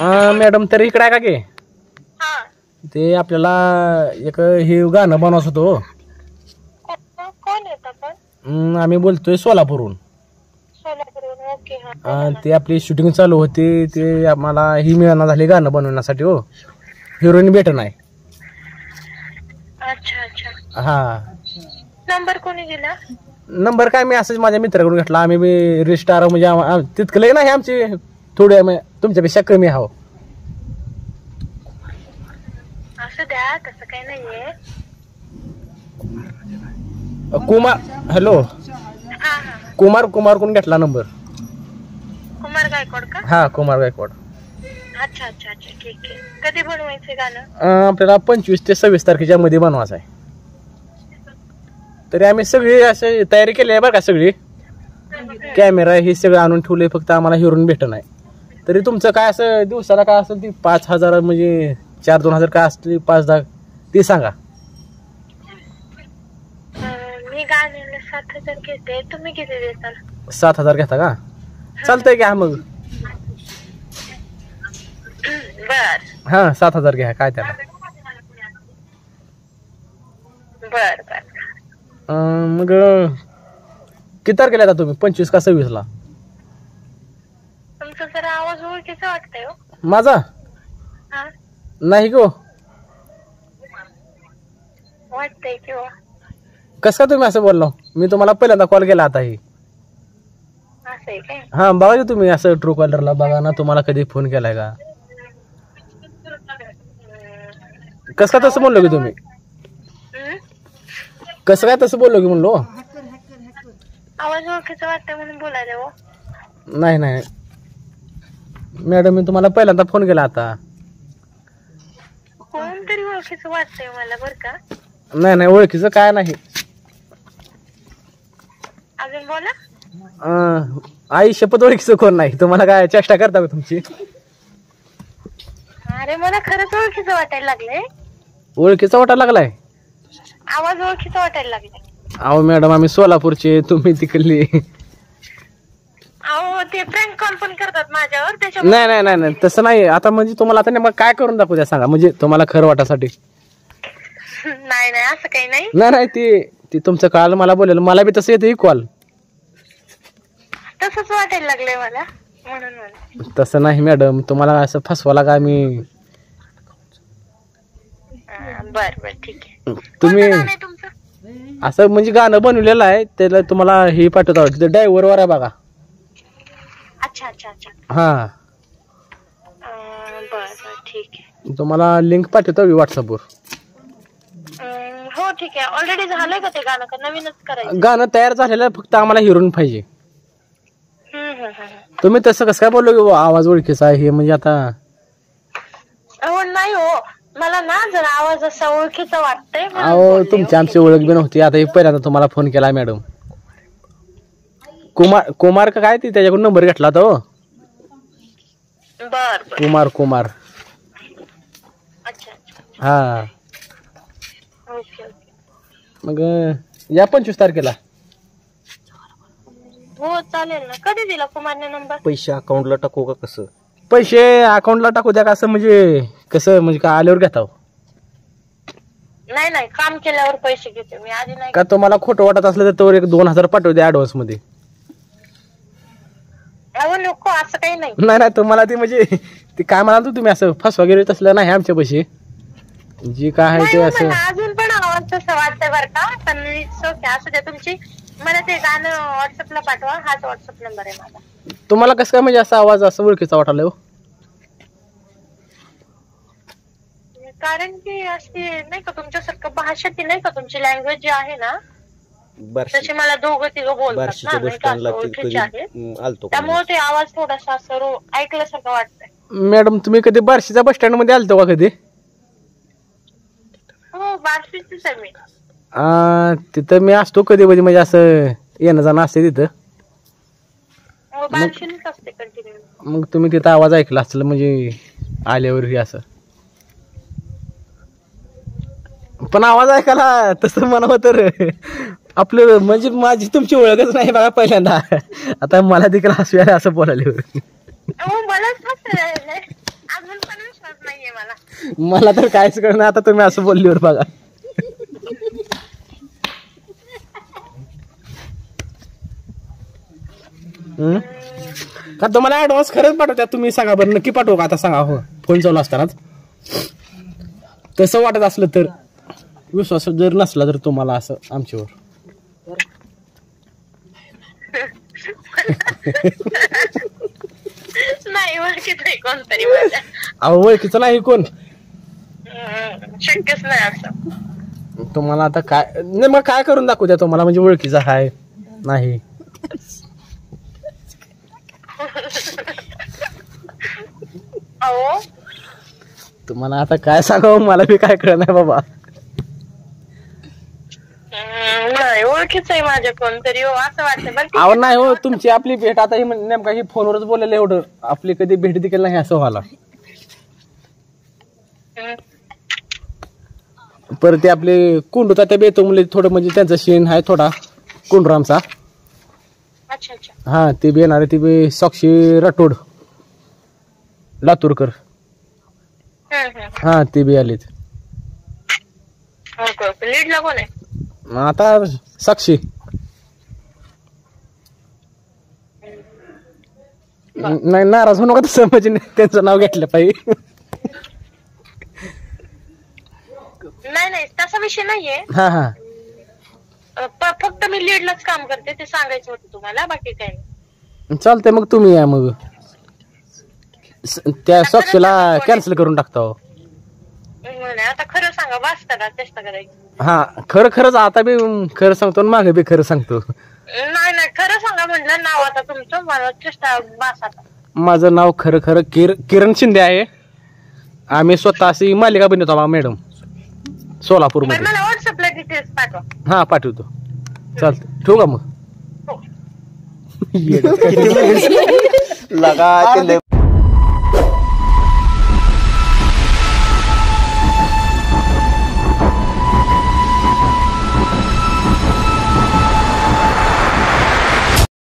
Madam तर इकडे आहे का की हा ते आपल्याला एक हे गाणं बनवायचं होतं. कोण येत आपण? आम्ही बोलतोय सोलापूरहून. सोलापूरहून. ओके. हा ते आपली शूटिंग चालू होती ते आम्हाला ही मिळणार झाली गाणं बनवण्यासाठी. हो हिरोईन भेट नाही. अच्छा अच्छा. हा नंबर कोणी दिला? नंबर काय मी असंच माझ्या मित्राकडून घेतला. आम्ही बी रिस्टार म्हणजे तितकं नाही आमची थोडी तुमच्यापेक्षा कमी आहो. असं द्या तसं काही नाहीये. कुमार हॅलो हा हा. कुमार कोण घेतला नंबर? कुमार गायकवाड का? हा कुमार गायकवाड. अच्छा अच्छा अच्छा ठीक आहे. कधी बनवायचं गाणं? आपल्याला 25 ते 26 तारखेच्या मध्ये बनवायचं आहे. तरी आम्ही सगळी अशी तयारी केली आहे बरं का. सगळी कॅमेरा हे सगळं आणून ठेवले. फक्त आम्हाला हिरोईन भेट नाही. तरी तुमचं काय असं दिवसाला काय असेल ती 5,000 म्हणजे 4-2,000 काय असते 5-10 ती सांगा. मी गाण्याला 7,000 घेते. तुम्ही किती देताल? 7,000 घेता का? चालतंय घ्या मग. बर हा 7,000 घ्या काय त्याला. बर बर. मग किती तारखेला येता तुम्ही? 25 का 26 ला? तुमचा जरा आवाज ओळखीचा वाटतंय हो. माझा हा नाही गो. वाटतंय किंवा कसं काय तुम्ही असं बोललो? मी तुम्हाला पहिल्यांदा कॉल केला आता ही. असं आहे काय? हा बघा की तुम्ही असं ट्रू कॉलरला बघा ना. तुम्हाला कधी फोन केलाय का? कसं काय तसं बोललो की तुम्ही? कसं काय तसं बोललो की म्हणलो? आवाज ओळखीचा वाटतंय म्हणून बोलायला हो. नाही मॅडम मी तुम्हाला पहिल्यांदा फोन केला आता. कोणतरी ओळखीचं वाटतंय मला बर का. नाही ओळखीचं काय नाही. अजून बोला. आई शपथ ओळखीचं कोण नाही. तुम्हाला काय चेष्टा करता का तुमची? अरे मला खरंच ओळखीचं वाटायला लागलंय. ओळखीचा वाटायला लागलाय? आवाज ओळखीचा वाटायला लागलाय. अहो मॅडम आम्ही सोलापूरचे तुम्ही तिकडली. अहो ते प्रँक कॉल पण करतात माझ्यावर त्याच्यामुळे. नाही तसं नाही. आता म्हणजे तुम्हाला आता नेमकं काय करून दाखवू द्या सांगा. म्हणजे तुम्हाला खरं वाटासाठी. नाही असं काही नाही. नाही ती तुमचं काल मला बोलेल. मला बी तसं येते कॉल. तसंच वाटायला लागलंय मला म्हणून. तसं नाही मॅडम. तुम्हाला असं फसवाला का मी? बर ठीक आहे. तुम्ही गाणं आहे तुमचं? असं म्हणजे गाणं बनवलेलं आहे त्याला तुम्हाला हे पाठवत आहोत. तिथे ड्रायव्हरवर आहे बघा. अच्छा अच्छा अच्छा. हा बर ठीक आहे. तुम्हाला लिंक पाठवतो व्हॉट्सअपवर. हो ठीक आहे. ऑलरेडी झालंय का ते गाणं का नवीनच करायचं? गाणं तयार झालेलं आहे. फक्त आम्हाला हिरोईन पाहिजे. तुम्ही तसं कसं काय बोललो की आवाज ओळखीचा आहे हे म्हणजे आता? अहो नाही हो. मला ना जरा आवाज असा ओळखीचा वाटतंय. अहो तुमची आमची ओळख बी नव्हती. आता हे पहिल्यांदा तुम्हाला फोन केला मॅडम. कुमार का काय ती त्याच्याकडून नंबर घेतला होता. हो बर कुमार. अच्छा हा ओके. मग या 25 तारखेला. हो चालेल ना. कधी दिला कुमारने नंबर? पैसे अकाउंटला टाकू का कसं? पैसे अकाउंटला टाकू द्या का असं म्हणजे कसं म्हणजे का आल्यावर घेता? नाही काम केल्यावर पैसे घेते मी. आधी नाही का तुम्हाला खोटं वाटत असलं तर एक 2,000 पाठवू द्या ऍडव्हान्स मध्ये. अहो नको असं काही नाही. नाही तुम्हाला ती म्हणजे ती काय म्हणाल तुम्ही असं फसवा वगैरे तसलं नाही आमच्या पैसे जी काय आहे ते असं. अजून पण आवाज तसं वाटतंय बरं का. पण असू द्या. तुमची मला ते गाणं व्हॉट्सअपला पाठवा. हाच व्हॉट्सअप नंबर आहे माझा. तुम्हाला कसं काय म्हणजे असा आवाज असं ओळखीचा वाटायला? हो कारण की अशी नाही का तुमच्यासारखं भाषा ती नाही का तुमची लँग्वेज जी आहे ना तशी मला दोघं तिघं बोलतात ना नाही का ओळखीचे आहेत. त्यामुळे ते आवाज थोडासा असं ऐकल्यासारखं वाटतंय. मॅडम तुम्ही कधी बार्शीच्या बस स्टँड मध्ये आलतो का कधी? हो बार्शीचीच आहे मी. तिथं मी असतो कधी कधी म्हणजे असं येणं जाणं असते तिथं. बार्शीच असते कंटिन्यू. मग तुम्ही तिथं आवाज ऐकला असेल म्हणजे आल्यावर असं. पण आवाज ऐकायला तसं म्हणावं तर आपलं म्हणजे माझी तुमची ओळखच नाही बघा पहिल्यांदा. आता मला देखील हसू आलं असं बोलायला. मलाच विश्वास नाहीये मला. मला तर काहीच कळलं नाही आता तुम्ही असं बोलल्यावर बघा. का तुम्हाला ऍडव्हान्स खरंच पाठवत्या तुम्ही सांगा बरं, नक्की पाठवू का आता सांगा. हो फोन चालू असतानाच तसं वाटत असलं तर, विश्वास जर नसला तर तुम्हाला असं आमच्यावर. नाही ओळखीच नाही कोणतरी माझ्या. अहो ओळखीचं नाही कोण, शक्यच नाही असं. तुम्हाला आता काय नाही मग काय करून दाखवू द्या तुम्हाला, म्हणजे ओळखीचा आहे नाही. अहो तुम्हाला आता काय सांगावं मला बी काय कळत नाही बाबा. नाही ओळखीच आहे माझ्या कोणतरी हो असं वाटतं. बरं अहो नाही हो, तुमची आपली भेट आता ही नेमका ही फोनवरच बोललेलं एवढं, आपली कधी भेट देखील नाही असं व्हायला. परत ते आपले कुंडूचा त्या बेतो मुले थोडं म्हणजे त्यांचा शेण आहे थोडा कुंडूरामचा. अच्छा अच्छा. हा ते बी येणार, ते बी साक्षी राठोड लातूरकर. हा ते बी आलेत. लीडला कोण आहे आता साक्षी. नाही नाराज होऊ नका तसं, म्हणजे त्यांचं नाव घेतलं पाहिजे. नाही नाही तसा विषय नाहीये. हा हा फक्त मी लीडलाच काम करते ते सांगायचं होतं तुम्हाला, बाकी काही नाही. चालतंय मग तुम्ही या मग त्या साक्षीला कॅन्सल करून टाकता. आता खरं सांगा वाचता का चेष्टा करायची. हा खरं खरंच आता बी खरं सांगतो आणि मागे बी खरं सांगतो. नाही नाही खरं सांगा म्हटलं नाव आता तुमचं, मला चेष्टा बास आता. माझं नाव खरं खरं किरण शिंदे आहे. आम्ही स्वतः अशी मालिका बनवतो मॅडम सोलापूर मध्ये. मला व्हॉट्सअपला डिटेल्स पाठवा. हा पाठवतो. चालतं ठेवू का मग. हो. लगा